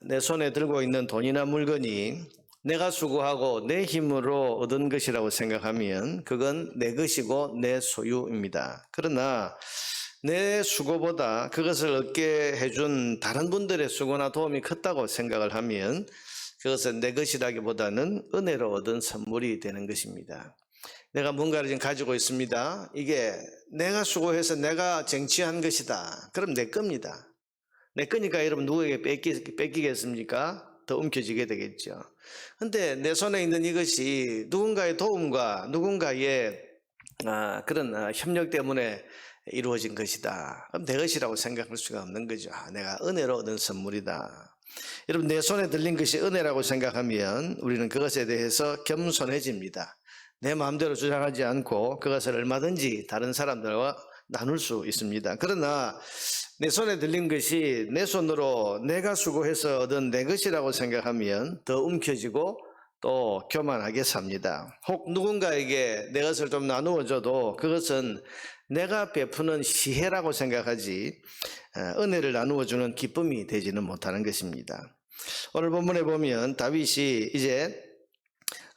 내 손에 들고 있는 돈이나 물건이 내가 수고하고 내 힘으로 얻은 것이라고 생각하면 그건 내 것이고 내 소유입니다. 그러나 내 수고보다 그것을 얻게 해준 다른 분들의 수고나 도움이 컸다고 생각을 하면 그것은 내 것이라기보다는 은혜로 얻은 선물이 되는 것입니다. 내가 뭔가를 지금 가지고 있습니다. 이게 내가 수고해서 내가 쟁취한 것이다. 그럼 내 겁니다. 내 거니까 여러분 누구에게 뺏기겠습니까? 더 움켜쥐게 되겠죠. 근데 내 손에 있는 이것이 누군가의 도움과 누군가의 그런 협력 때문에 이루어진 것이다. 그럼 내 것이라고 생각할 수가 없는 거죠. 내가 은혜로 얻은 선물이다. 여러분 내 손에 들린 것이 은혜라고 생각하면 우리는 그것에 대해서 겸손해집니다. 내 마음대로 주장하지 않고 그것을 얼마든지 다른 사람들과 나눌 수 있습니다. 그러나 내 손에 들린 것이 내 손으로 내가 수고해서 얻은 내 것이라고 생각하면 더 움켜쥐고 또 교만하게 삽니다. 혹 누군가에게 내 것을 좀 나누어줘도 그것은 내가 베푸는 시혜라고 생각하지 은혜를 나누어주는 기쁨이 되지는 못하는 것입니다. 오늘 본문에 보면 다윗이 이제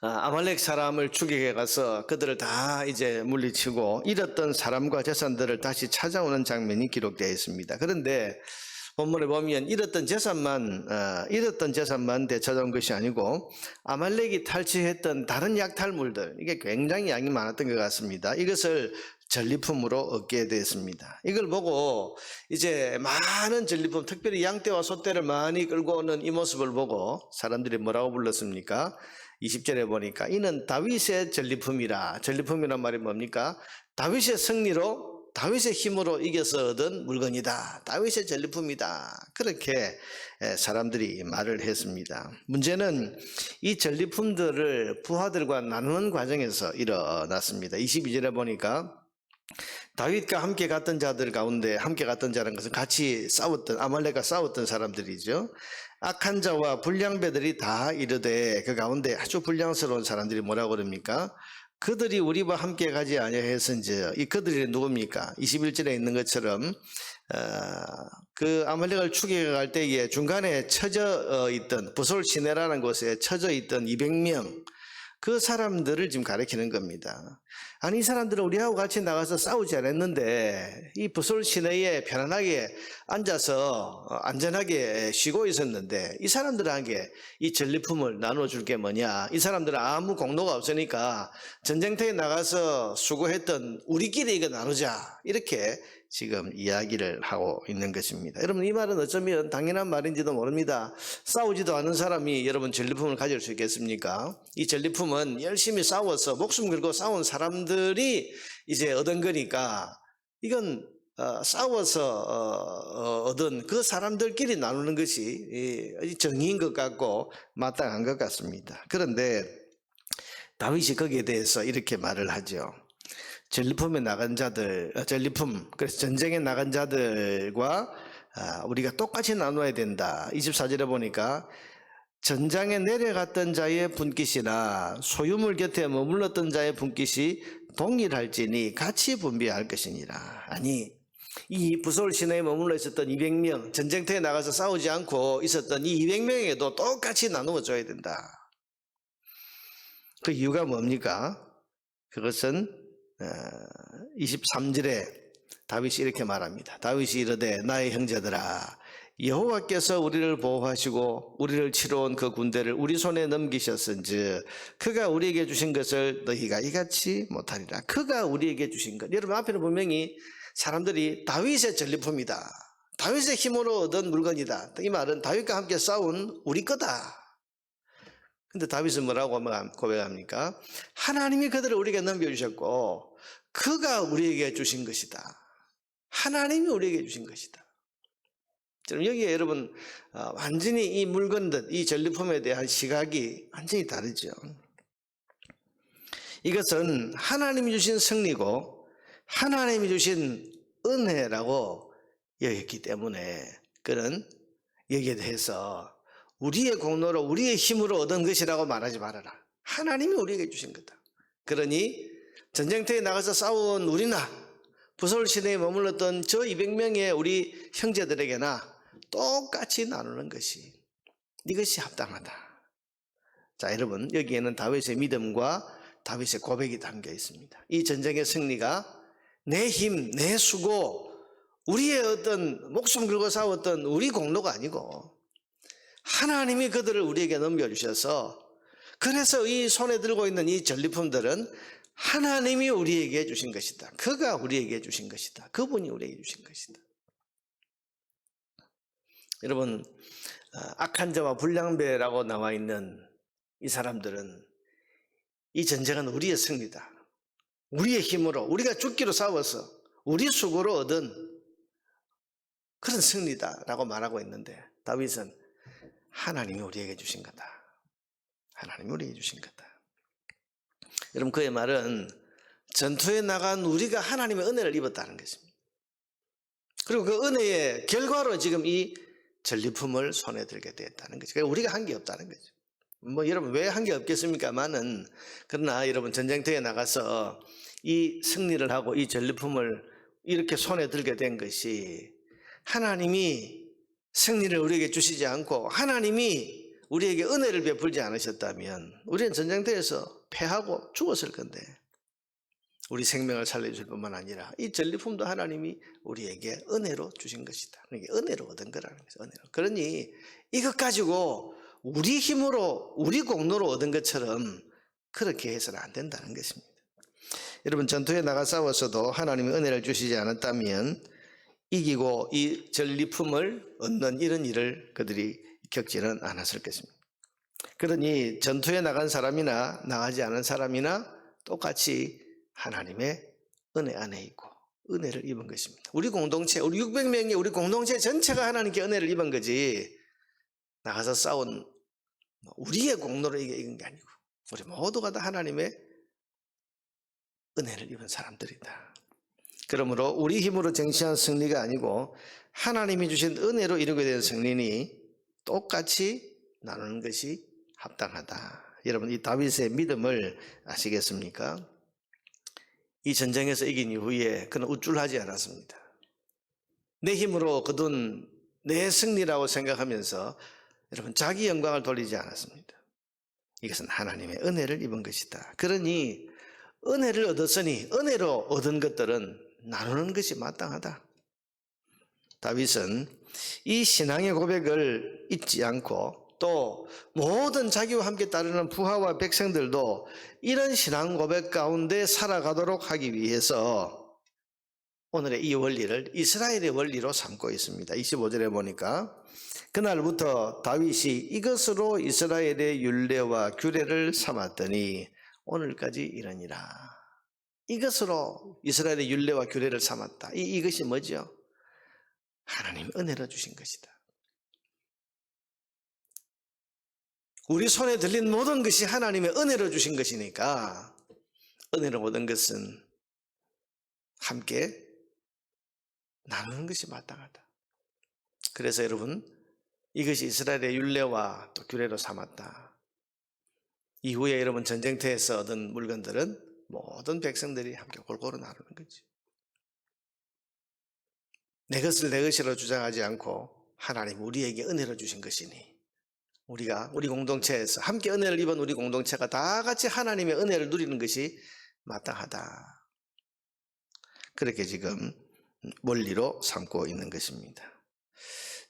아말렉 사람을 죽이게 가서 그들을 다 이제 물리치고 잃었던 사람과 재산들을 다시 찾아오는 장면이 기록되어 있습니다. 그런데 본문에 보면 잃었던 재산만 되찾아온 것이 아니고 아말렉이 탈취했던 다른 약탈물들, 이게 굉장히 양이 많았던 것 같습니다. 이것을 전리품으로 얻게 됐습니다. 이걸 보고 이제 많은 전리품, 특별히 양떼와 소떼를 많이 끌고 오는 이 모습을 보고 사람들이 뭐라고 불렀습니까? 20절에 보니까 이는 다윗의 전리품이라. 전리품이란 말이 뭡니까? 다윗의 승리로, 다윗의 힘으로 이겨서 얻은 물건이다. 다윗의 전리품이다. 그렇게 사람들이 말을 했습니다. 문제는 이 전리품들을 부하들과 나누는 과정에서 일어났습니다. 22절에 보니까 다윗과 함께 갔던 자들 가운데, 함께 갔던 자라는 것은 같이 싸웠던, 아말렉과 싸웠던 사람들이죠. 악한 자와 불량배들이 다 이르되 그 가운데 아주 불량스러운 사람들이 뭐라고 그럽니까? 그들이 우리와 함께 가지 아니하였은지. 이 그들이 누굽니까? 21절에 있는 것처럼 그 아말렉을 죽이러 갈 때에 중간에 처져 있던 부솔 시내라는 곳에 처져 있던 200명, 그 사람들을 지금 가리키는 겁니다. 아니 이 사람들은 우리하고 같이 나가서 싸우지 않았는데 이 부솔 시내에 편안하게 앉아서 안전하게 쉬고 있었는데 이 사람들에게 이 전리품을 나눠줄 게 뭐냐. 이 사람들은 아무 공로가 없으니까 전쟁터에 나가서 수고했던 우리끼리 이거 나누자, 이렇게 지금 이야기를 하고 있는 것입니다. 여러분 이 말은 어쩌면 당연한 말인지도 모릅니다. 싸우지도 않은 사람이 여러분 전리품을 가질 수 있겠습니까? 이 전리품은 열심히 싸워서 목숨 걸고 싸운 사람들이 이제 얻은 거니까 이건 싸워서 얻은 그 사람들끼리 나누는 것이 정의인 것 같고 마땅한 것 같습니다. 그런데 다윗이 거기에 대해서 이렇게 말을 하죠. 전리품에 나간 자들, 그래서 전쟁에 나간 자들과 우리가 똑같이 나눠야 된다. 24절에 보니까 전장에 내려갔던 자의 분깃이나 소유물 곁에 머물렀던 자의 분깃이 동일할지니 같이 분비할 것이니라. 아니 이 부솔 시내에 머물러 있었던 200명, 전쟁터에 나가서 싸우지 않고 있었던 이 200명에도 똑같이 나누어 줘야 된다. 그 이유가 뭡니까? 그것은 23절에 다윗이 이렇게 말합니다. 다윗이 이르되 나의 형제들아, 여호와께서 우리를 보호하시고 우리를 치러온 그 군대를 우리 손에 넘기셨은즉 그가 우리에게 주신 것을 너희가 이같이 못하리라. 그가 우리에게 주신 것. 여러분 앞에는 분명히 사람들이 다윗의 전리품이다, 다윗의 힘으로 얻은 물건이다, 이 말은 다윗과 함께 싸운 우리 거다. 근데 다윗은 뭐라고 고백합니까? 하나님이 그들을 우리에게 넘겨주셨고 그가 우리에게 주신 것이다. 하나님이 우리에게 주신 것이다. 여기에 여러분 완전히 이 물건들, 이 전리품에 대한 시각이 완전히 다르죠. 이것은 하나님이 주신 승리고 하나님이 주신 은혜라고 여겼기 때문에 그는 여기에 대해서 우리의 공로로 우리의 힘으로 얻은 것이라고 말하지 말아라. 하나님이 우리에게 주신 거다. 그러니 전쟁터에 나가서 싸운 우리나 부솔 시내에 머물렀던 저 200명의 우리 형제들에게나 똑같이 나누는 것이 이것이 합당하다. 자, 여러분, 여기에는 다윗의 믿음과 다윗의 고백이 담겨 있습니다. 이 전쟁의 승리가 내 힘, 내 수고, 우리의 어떤 목숨 걸고 싸웠던 우리 공로가 아니고 하나님이 그들을 우리에게 넘겨주셔서, 그래서 이 손에 들고 있는 이 전리품들은 하나님이 우리에게 주신 것이다. 그가 우리에게 주신 것이다. 그분이 우리에게 주신 것이다. 여러분, 악한 자와 불량배라고 나와 있는 이 사람들은 이 전쟁은 우리의 승리다. 우리의 힘으로, 우리가 죽기로 싸워서 우리 수고로 얻은 그런 승리다라고 말하고 있는데, 다윗은 하나님이 우리에게 주신 거다. 하나님이 우리에게 주신 거다. 여러분, 그의 말은 전투에 나간 우리가 하나님의 은혜를 입었다는 것입니다. 그리고 그 은혜의 결과로 지금 이 전리품을 손에 들게 되었다는 거죠. 그러니까 우리가 한 게 없다는 거죠. 여러분, 왜 한 게 없겠습니까만은, 그러나 여러분, 전쟁터에 나가서 이 승리를 하고 이 전리품을 이렇게 손에 들게 된 것이 하나님이 승리를 우리에게 주시지 않고 하나님이 우리에게 은혜를 베풀지 않으셨다면 우리는 전쟁터에서 패하고 죽었을 건데, 우리 생명을 살려줄 뿐만 아니라 이 전리품도 하나님이 우리에게 은혜로 주신 것이다. 그러니까 은혜로 얻은 거라는 거죠. 은혜로. 그러니 이것 가지고 우리 힘으로, 우리 공로로 얻은 것처럼 그렇게 해서는 안 된다는 것입니다. 여러분, 전투에 나가 싸워서도 하나님이 은혜를 주시지 않았다면 이기고 이 전리품을 얻는 이런 일을 그들이 겪지는 않았을 것입니다. 그러니 전투에 나간 사람이나 나가지 않은 사람이나 똑같이 하나님의 은혜 안에 있고 은혜를 입은 것입니다. 우리 공동체, 우리 600명이 우리 공동체 전체가 하나님께 은혜를 입은 거지, 나가서 싸운 우리의 공로로 이긴 게 아니고 우리 모두가 다 하나님의 은혜를 입은 사람들이다. 그러므로 우리 힘으로 쟁취한 승리가 아니고 하나님이 주신 은혜로 이루게 된 승리니 똑같이 나누는 것이 합당하다. 여러분, 이 다윗의 믿음을 아시겠습니까? 이 전쟁에서 이긴 이후에 그는 우쭐하지 않았습니다. 내 힘으로 거둔 내 승리라고 생각하면서 여러분, 자기 영광을 돌리지 않았습니다. 이것은 하나님의 은혜를 입은 것이다. 그러니 은혜를 얻었으니 은혜로 얻은 것들은 나누는 것이 마땅하다. 다윗은 이 신앙의 고백을 잊지 않고 또 모든 자기와 함께 따르는 부하와 백성들도 이런 신앙 고백 가운데 살아가도록 하기 위해서 오늘의 이 원리를 이스라엘의 원리로 삼고 있습니다. 25절에 보니까 그날부터 다윗이 이것으로 이스라엘의 율례와 규례를 삼았더니 오늘까지 이러니라. 이것으로 이스라엘의 율례와 규례를 삼았다. 이것이 뭐죠? 하나님 은혜로 주신 것이다. 우리 손에 들린 모든 것이 하나님의 은혜로 주신 것이니까 은혜로 얻은 것은 함께 나누는 것이 마땅하다. 그래서 여러분, 이것이 이스라엘의 율례와 또 규례로 삼았다. 이후에 여러분, 전쟁터에서 얻은 물건들은 모든 백성들이 함께 골고루 나누는 거지. 내 것을 내 것이라 주장하지 않고 하나님 우리에게 은혜로 주신 것이니 우리가 우리 공동체에서 함께 은혜를 입은 우리 공동체가 다 같이 하나님의 은혜를 누리는 것이 마땅하다. 그렇게 지금 원리로 삼고 있는 것입니다.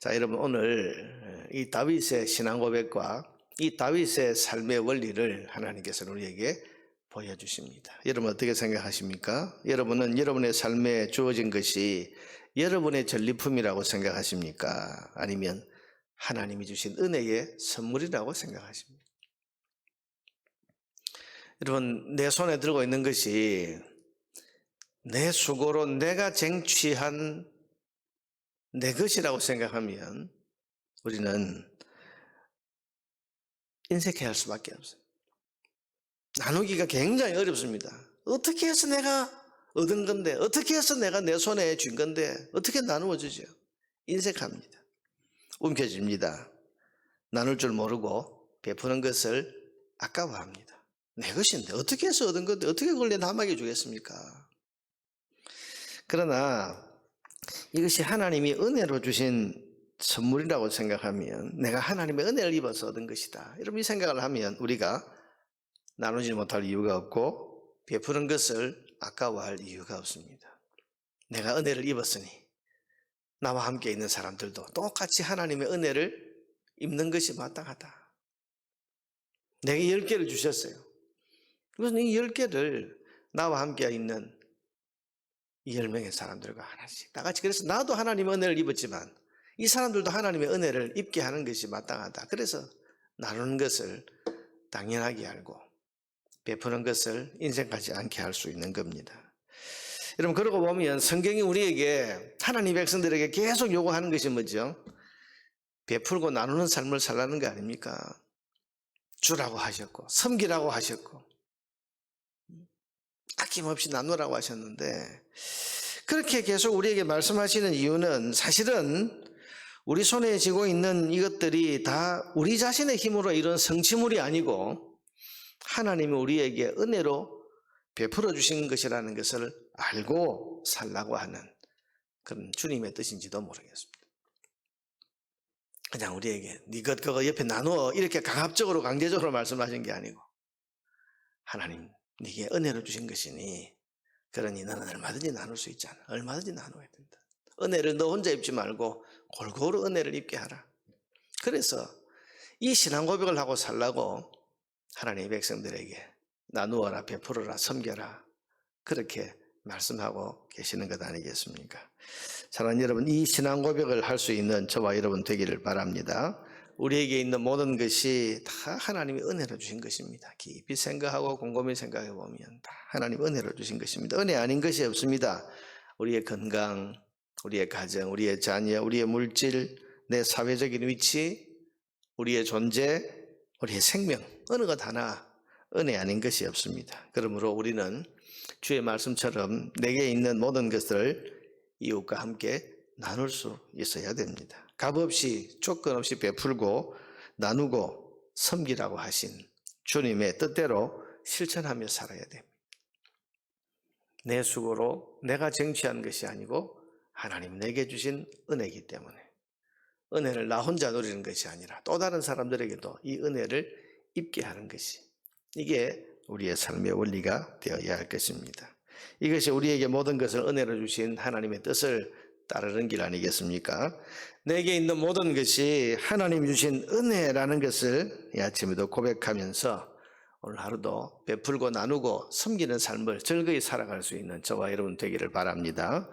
자, 여러분, 오늘 이 다윗의 신앙 고백과 이 다윗의 삶의 원리를 하나님께서 우리에게 보여주십니다. 여러분, 어떻게 생각하십니까? 여러분은 여러분의 삶에 주어진 것이 여러분의 전리품이라고 생각하십니까? 아니면 하나님이 주신 은혜의 선물이라고 생각하십니까? 여러분, 내 손에 들고 있는 것이 내 수고로 내가 쟁취한 내 것이라고 생각하면 우리는 인색해야 할 수밖에 없어요. 나누기가 굉장히 어렵습니다. 어떻게 해서 내가 얻은 건데, 어떻게 해서 내가 내 손에 쥔 건데 어떻게 나누어 주죠? 인색합니다. 움켜집니다. 나눌 줄 모르고 베푸는 것을 아까워합니다. 내 것인데 어떻게 해서 얻은 건데 어떻게 그걸 내 남에게 주겠습니까? 그러나 이것이 하나님이 은혜로 주신 선물이라고 생각하면 내가 하나님의 은혜를 입어서 얻은 것이다. 이런 생각을 하면 우리가 나누지 못할 이유가 없고 베푸는 것을 아까워할 이유가 없습니다. 내가 은혜를 입었으니 나와 함께 있는 사람들도 똑같이 하나님의 은혜를 입는 것이 마땅하다. 내게 10개를 주셨어요. 그래서 이 10개를 나와 함께 있는 이 10명의 사람들과 하나씩 다 같이, 그래서 나도 하나님의 은혜를 입었지만 이 사람들도 하나님의 은혜를 입게 하는 것이 마땅하다. 그래서 나누는 것을 당연하게 알고 베푸는 것을 인색하지 않게 할 수 있는 겁니다. 여러분, 그러고 보면 성경이 우리에게, 하나님 백성들에게 계속 요구하는 것이 뭐죠? 베풀고 나누는 삶을 살라는 거 아닙니까? 주라고 하셨고 섬기라고 하셨고 아낌없이 나누라고 하셨는데, 그렇게 계속 우리에게 말씀하시는 이유는 사실은 우리 손에 쥐고 있는 이것들이 다 우리 자신의 힘으로 이룬 성취물이 아니고 하나님이 우리에게 은혜로 베풀어 주신 것이라는 것을 알고 살라고 하는 그런 주님의 뜻인지도 모르겠습니다. 그냥 우리에게 네 것 그거 옆에 나누어 이렇게 강압적으로 강제적으로 말씀하신 게 아니고, 하나님 네게 은혜로 주신 것이니 그러니 너는 얼마든지 나눌 수 있잖아. 얼마든지 나눠야 된다. 은혜를 너 혼자 입지 말고 골고루 은혜를 입게 하라. 그래서 이 신앙 고백을 하고 살라고 하나님의 백성들에게 나누어라, 베풀어라, 섬겨라, 그렇게 말씀하고 계시는 것 아니겠습니까? 사랑하는 여러분, 이 신앙 고백을 할 수 있는 저와 여러분 되기를 바랍니다. 우리에게 있는 모든 것이 다 하나님이 은혜로 주신 것입니다. 깊이 생각하고 곰곰이 생각해 보면 다 하나님 은혜로 주신 것입니다. 은혜 아닌 것이 없습니다. 우리의 건강, 우리의 가정, 우리의 자녀, 우리의 물질, 내 사회적인 위치, 우리의 존재, 우리의 생명, 어느 것 하나 은혜 아닌 것이 없습니다. 그러므로 우리는 주의 말씀처럼 내게 있는 모든 것을 이웃과 함께 나눌 수 있어야 됩니다. 값없이 조건 없이 베풀고 나누고 섬기라고 하신 주님의 뜻대로 실천하며 살아야 됩니다. 내 수고로 내가 쟁취한 것이 아니고 하나님 내게 주신 은혜이기 때문에 은혜를 나 혼자 누리는 것이 아니라 또 다른 사람들에게도 이 은혜를 입게 하는 것이, 이게 우리의 삶의 원리가 되어야 할 것입니다. 이것이 우리에게 모든 것을 은혜로 주신 하나님의 뜻을 따르는 길 아니겠습니까? 내게 있는 모든 것이 하나님 주신 은혜라는 것을 이 아침에도 고백하면서 오늘 하루도 베풀고 나누고 섬기는 삶을 즐거이 살아갈 수 있는 저와 여러분 되기를 바랍니다.